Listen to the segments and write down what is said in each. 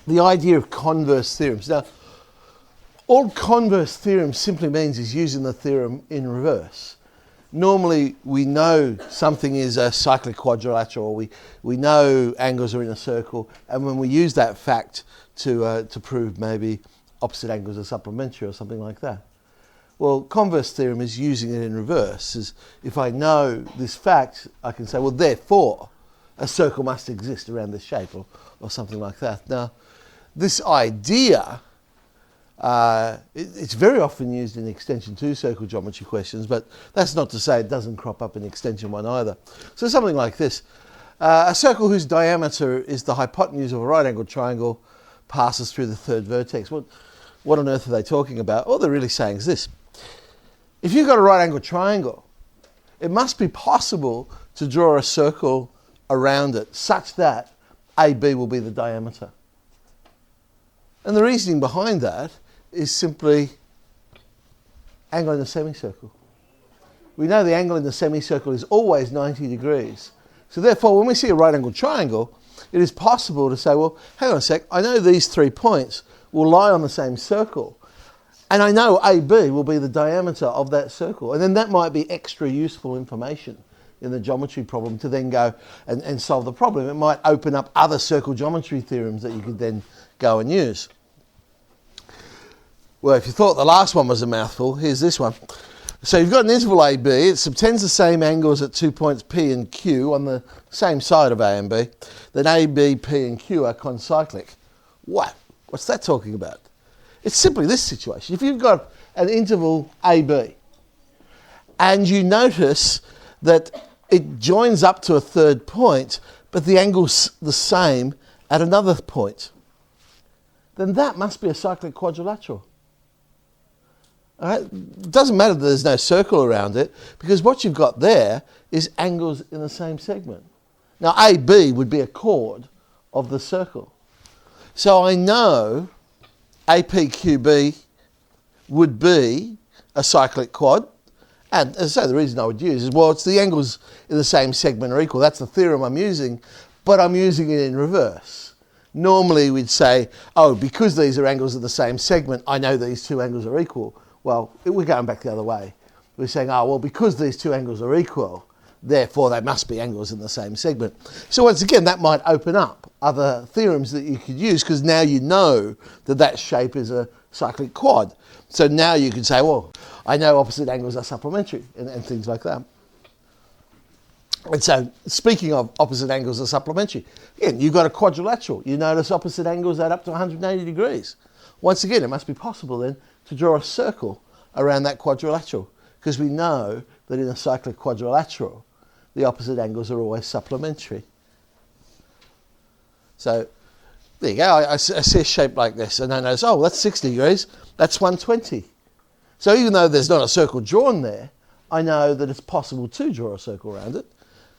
the idea of converse theorems. Now, all converse theorems simply means is using the theorem in reverse. Normally, we know something is a cyclic quadrilateral, we know angles are in a circle, and when we use that fact to prove maybe opposite angles are supplementary or something like that. Well, converse theorem is using it in reverse. Is if I know this fact, I can say, well, therefore, a circle must exist around this shape or something like that. Now, this idea, it's very often used in extension 2 circle geometry questions, but that's not to say it doesn't crop up in extension 1 either. So something like this. A circle whose diameter is the hypotenuse of a right angled triangle passes through the third vertex. What on earth are they talking about? All they're really saying is this. If you've got a right angled triangle, it must be possible to draw a circle around it such that AB will be the diameter. And the reasoning behind that is simply angle in the semicircle. We know the angle in the semicircle is always 90 degrees. So therefore, when we see a right angled triangle, it is possible to say, well, hang on a sec, I know these 3 points will lie on the same circle. And I know AB will be the diameter of that circle. And then that might be extra useful information in the geometry problem to then go and solve the problem. It might open up other circle geometry theorems that you could then go and use. Well, if you thought the last one was a mouthful, here's this one. So you've got an interval AB, it subtends the same angles at 2 points P and Q on the same side of A and B. Then AB, P and Q are concyclic. What? What's that talking about? It's simply this situation. If you've got an interval AB and you notice that it joins up to a third point, but the angle's the same at another point, then that must be a cyclic quadrilateral. All right? It doesn't matter that there's no circle around it, because what you've got there is angles in the same segment. Now, AB would be a chord of the circle. So I know APQB would be a cyclic quad. And as I say, the reason I would use is, well, it's the angles in the same segment are equal. That's the theorem I'm using, but I'm using it in reverse. Normally we'd say, oh, because these are angles of the same segment, I know these 2 angles are equal. Well, we're going back the other way. We're saying, oh, well, because these 2 angles are equal, therefore they must be angles in the same segment. So once again, that might open up other theorems that you could use, because now you know that that shape is a cyclic quad. So now you can say, well, I know opposite angles are supplementary and things like that. And so speaking of opposite angles are supplementary, again, you've got a quadrilateral. You notice opposite angles add up to 180 degrees. Once again, it must be possible then to draw a circle around that quadrilateral, because we know that in a cyclic quadrilateral, the opposite angles are always supplementary. So there you go, I see a shape like this, and I notice, oh, that's 60 degrees, that's 120. So even though there's not a circle drawn there, I know that it's possible to draw a circle around it,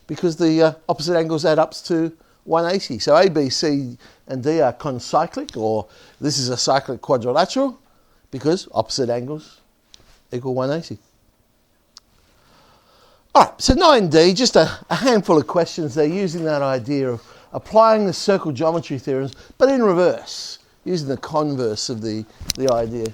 because the opposite angles add up to 180. So A, B, C, and D are concyclic, or this is a cyclic quadrilateral, because opposite angles equal 180. All right, so 9D, just a handful of questions there using that idea of applying the circle geometry theorems, but in reverse, using the converse of the idea.